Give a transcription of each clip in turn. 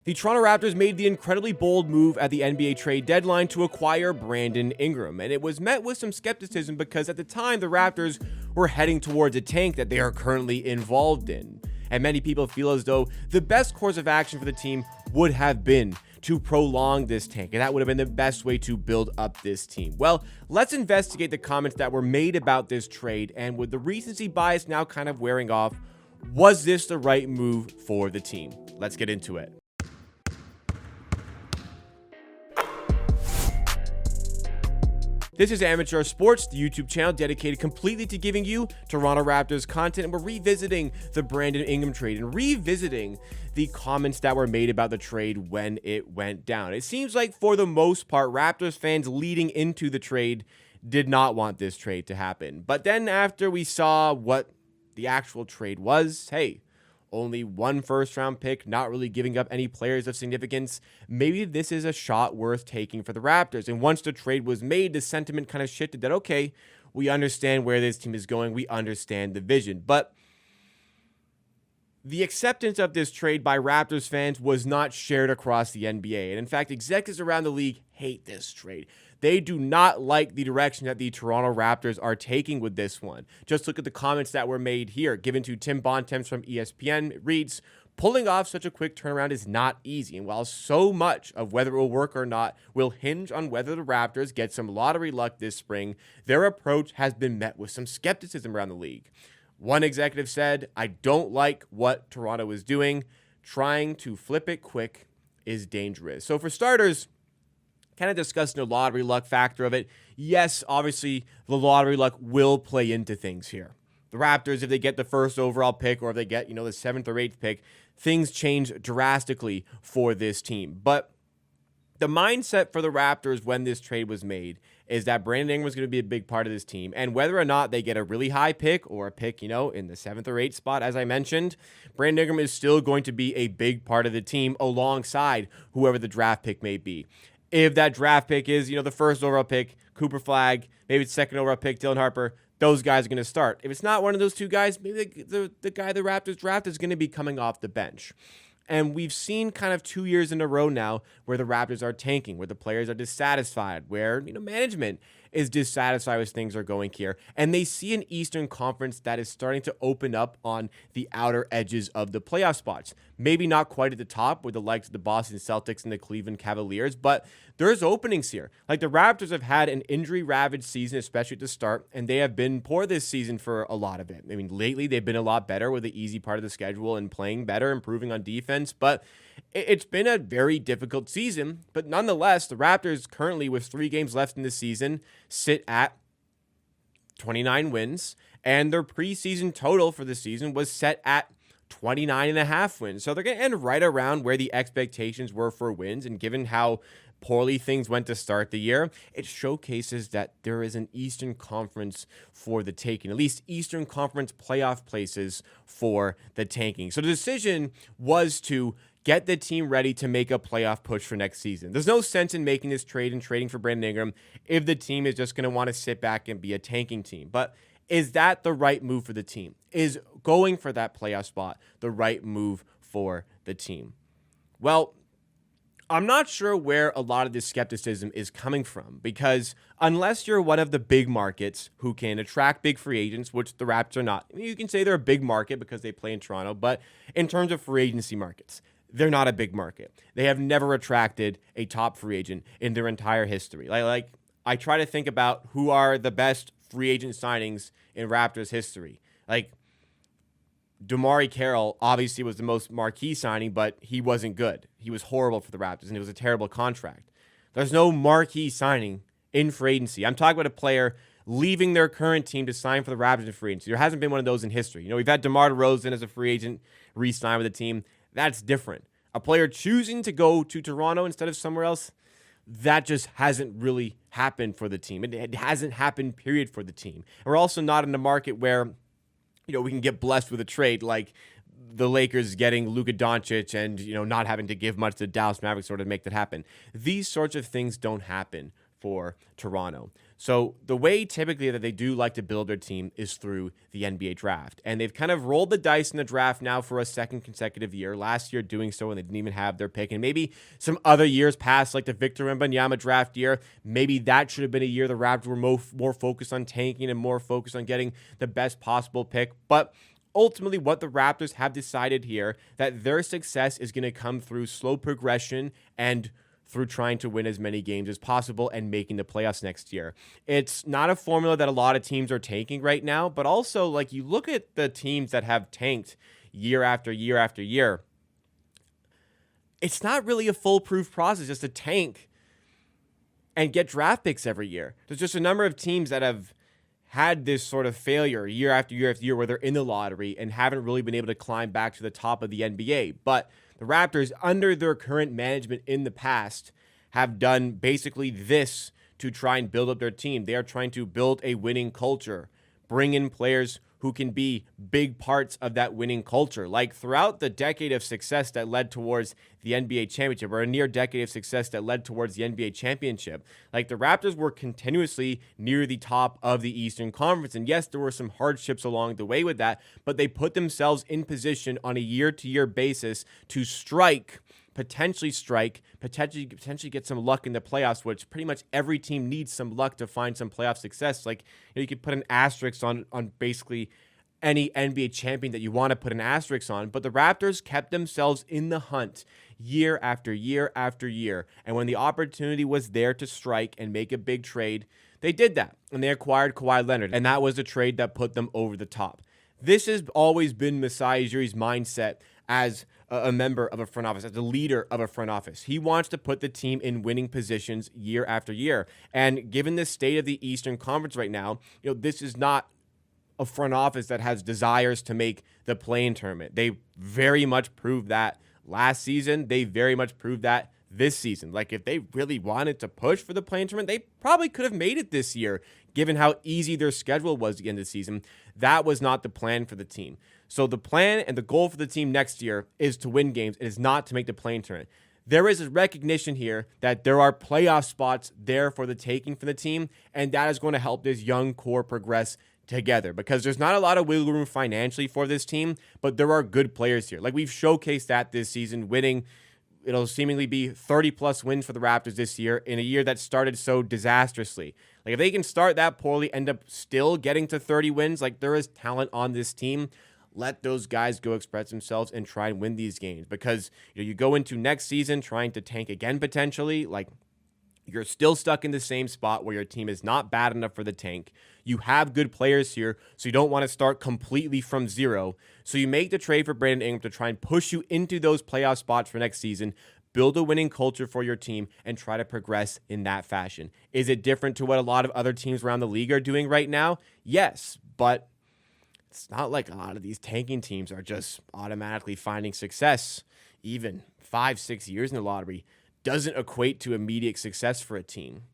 The Toronto Raptors made the incredibly bold move at the NBA trade deadline to acquire Brandon Ingram, and it was met with some skepticism because at the time the Raptors were heading towards a tank that they are currently involved in. And many people feel as though the best course of action for the team would have been to prolong this tank, and that would have been the best way to build up this team. Well, let's investigate the comments that were made about this trade, and with the recency bias now kind of wearing off, was this the right move for the team? Let's get into it. This is Amateur Sports, the YouTube channel dedicated completely to giving you Toronto Raptors content, and we're revisiting the Brandon Ingram trade and revisiting the comments that were made about the trade when it went down. It seems like for the most part, Raptors fans leading into the trade did not want this trade to happen. But then after we saw what the actual trade was, hey, only one first-round pick, not really giving up any players of significance. Maybe this is a shot worth taking for the Raptors. And once the trade was made, the sentiment kind of shifted that, okay, we understand where this team is going. We understand the vision. But the acceptance of this trade by Raptors fans was not shared across the NBA. And in fact, executives around the league hate this trade. They do not like the direction that the Toronto Raptors are taking with this one. Just look at the comments that were made here, given to Tim Bontemps from ESPN. It reads, pulling off such a quick turnaround is not easy, and while so much of whether it will work or not will hinge on whether the Raptors get some lottery luck this spring, their approach has been met with some skepticism around the league. One executive said, I don't like what Toronto is doing. Trying to flip it quick is dangerous. So for starters, kind of discussing the lottery luck factor of it. Yes, obviously, the lottery luck will play into things here. The Raptors, if they get the first overall pick or if they get, the 7th or 8th pick, things change drastically for this team. But the mindset for the Raptors when this trade was made is that Brandon Ingram was going to be a big part of this team. And whether or not they get a really high pick or a pick, in the 7th or 8th spot, as I mentioned, Brandon Ingram is still going to be a big part of the team alongside whoever the draft pick may be. If that draft pick is, the first overall pick, Cooper Flagg, maybe it's second overall pick, Dylan Harper, those guys are going to start. If it's not one of those two guys, maybe the guy the Raptors draft is going to be coming off the bench. And we've seen kind of 2 years in a row now where the Raptors are tanking, where the players are dissatisfied, where, management is dissatisfied with things are going here. And they see an Eastern Conference that is starting to open up on the outer edges of the playoff spots. Maybe not quite at the top with the likes of the Boston Celtics and the Cleveland Cavaliers, but there's openings here. Like the Raptors have had an injury-ravaged season, especially at the start, and they have been poor this season for a lot of it. I mean, lately they've been a lot better with the easy part of the schedule and playing better, improving on defense, but it's been a very difficult season. But nonetheless, the Raptors currently, with 3 games left in the season, sit at 29 wins, and their preseason total for the season was set at 29.5 wins. So they're going to end right around where the expectations were for wins, and given how poorly things went to start the year, it showcases that there is an Eastern Conference for the taking, at least Eastern Conference playoff places for the tanking. So the decision was to get the team ready to make a playoff push for next season. There's no sense in making this trade and trading for Brandon Ingram if the team is just going to want to sit back and be a tanking team. But is that the right move for the team? Is going for that playoff spot the right move for the team? Well, I'm not sure where a lot of this skepticism is coming from, because unless you're one of the big markets who can attract big free agents, which the Raptors are not, you can say they're a big market because they play in Toronto, but in terms of free agency markets, they're not a big market. They have never attracted a top free agent in their entire history. Like I try to think about who are the best free agent signings in Raptors history. Like DeMarre Carroll obviously was the most marquee signing, but he wasn't good. He was horrible for the Raptors, and it was a terrible contract. There's no marquee signing in free agency. I'm talking about a player leaving their current team to sign for the Raptors in free agency. There hasn't been one of those in history. We've had DeMar DeRozan as a free agent re-sign with the team. That's different. A player choosing to go to Toronto instead of somewhere else, that just hasn't really happened for the team. It hasn't happened, period, for the team. And we're also not in a market where we can get blessed with a trade like the Lakers getting Luka Doncic and, not having to give much to the Dallas Mavericks sort of make that happen. These sorts of things don't happen for Toronto. So the way typically that they do like to build their team is through the NBA draft. And they've kind of rolled the dice in the draft now for a second consecutive year. Last year doing so when they didn't even have their pick. And maybe some other years past, like the Victor Wembanyama draft year, maybe that should have been a year the Raptors were more focused on tanking and more focused on getting the best possible pick. But ultimately, what the Raptors have decided here, that their success is going to come through slow progression and through trying to win as many games as possible and making the playoffs next year. It's not a formula that a lot of teams are taking right now, but also, like, you look at the teams that have tanked year after year after year, it's not really a foolproof process just to tank and get draft picks every year. There's just a number of teams that have had this sort of failure year after year after year where they're in the lottery and haven't really been able to climb back to the top of the NBA. But the Raptors, under their current management in the past, have done basically this to try and build up their team. They are trying to build a winning culture, bring in players who can be big parts of that winning culture. Like throughout the decade of success that led towards the NBA championship, or a near decade of success that led towards the NBA championship, like the Raptors were continuously near the top of the Eastern Conference. And yes, there were some hardships along the way with that, but they put themselves in position on a year-to-year basis to potentially get some luck in the playoffs, which pretty much every team needs some luck to find some playoff success. Like, you could put an asterisk on basically any NBA champion that you want to put an asterisk on, but the Raptors kept themselves in the hunt year after year after year. And when the opportunity was there to strike and make a big trade, they did that. And they acquired Kawhi Leonard. And that was the trade that put them over the top. This has always been Masai Ujiri's mindset as a member of a front office, as a leader of a front office. He wants to put the team in winning positions year after year. And given the state of the Eastern Conference right now, this is not a front office that has desires to make the play-in tournament. They very much proved that last season. They very much proved that this season. Like, if they really wanted to push for the play-in tournament, they probably could have made it this year, given how easy their schedule was at the end of the season. That was not the plan for the team. So the plan and the goal for the team next year is to win games. It is not to make the play-in tournament. There is a recognition here that there are playoff spots there for the taking for the team, and that is going to help this young core progress together, because there's not a lot of wiggle room financially for this team, but there are good players here. Like, we've showcased that this season, winning. It'll seemingly be 30-plus wins for the Raptors this year in a year that started so disastrously. Like, if they can start that poorly, end up still getting to 30 wins, like, there is talent on this team. Let those guys go express themselves and try and win these games, because you go into next season trying to tank again potentially, like, you're still stuck in the same spot where your team is not bad enough for the tank. You have good players here, so you don't want to start completely from zero. So you make the trade for Brandon Ingram to try and push you into those playoff spots for next season, build a winning culture for your team, and try to progress in that fashion. Is it different to what a lot of other teams around the league are doing right now? Yes, but it's not like a lot of these tanking teams are just automatically finding success. Even 5-6 years in the lottery doesn't equate to immediate success for a team.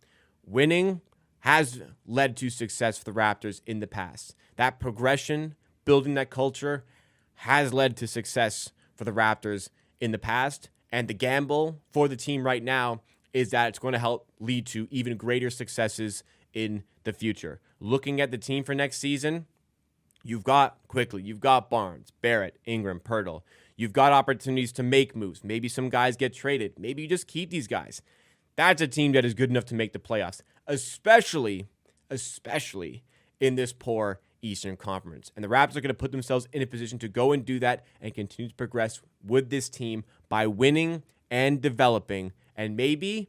Winning has led to success for the Raptors in the past. That progression, building that culture, has led to success for the Raptors in the past. And the gamble for the team right now is that it's going to help lead to even greater successes in the future. Looking at the team for next season, you've got Barnes, Barrett, Ingram, Pirtle. You've got opportunities to make moves. Maybe some guys get traded. Maybe you just keep these guys. That's a team that is good enough to make the playoffs, especially in this poor Eastern Conference. And the Raptors are going to put themselves in a position to go and do that and continue to progress with this team by winning and developing. And maybe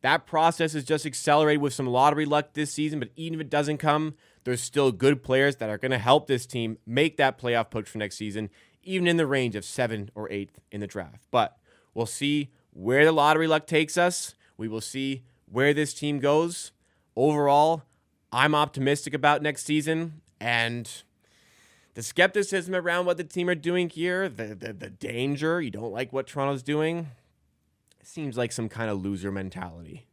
that process is just accelerated with some lottery luck this season, but even if it doesn't come, there's still good players that are going to help this team make that playoff push for next season, even in the range of 7th or 8th in the draft. But we'll see where the lottery luck takes us. We will see where this team goes. Overall, I'm optimistic about next season, and the skepticism around what the team are doing here, the danger, you don't like what Toronto's doing, it seems like some kind of loser mentality.